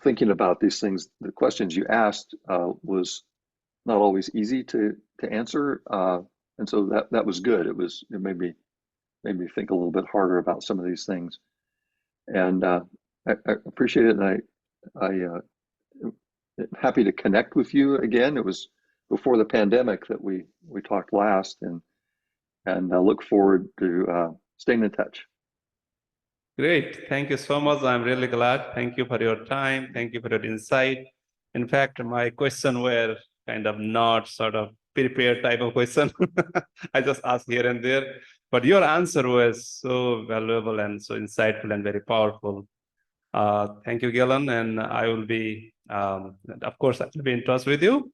Thinking about these things, the questions you asked was not always easy to answer, and so that was good. It made me think a little bit harder about some of these things, and I appreciate it. And I happy to connect with you again. It was before the pandemic that we talked last, and I look forward to staying in touch. Great. Thank you so much. I'm really glad. Thank you for your time. Thank you for your insight. In fact, my question were kind of not sort of prepared type of question. I just asked here and there, but your answer was so valuable and so insightful and very powerful. Thank you, Galen. And I will be, of course, I will be in touch with you.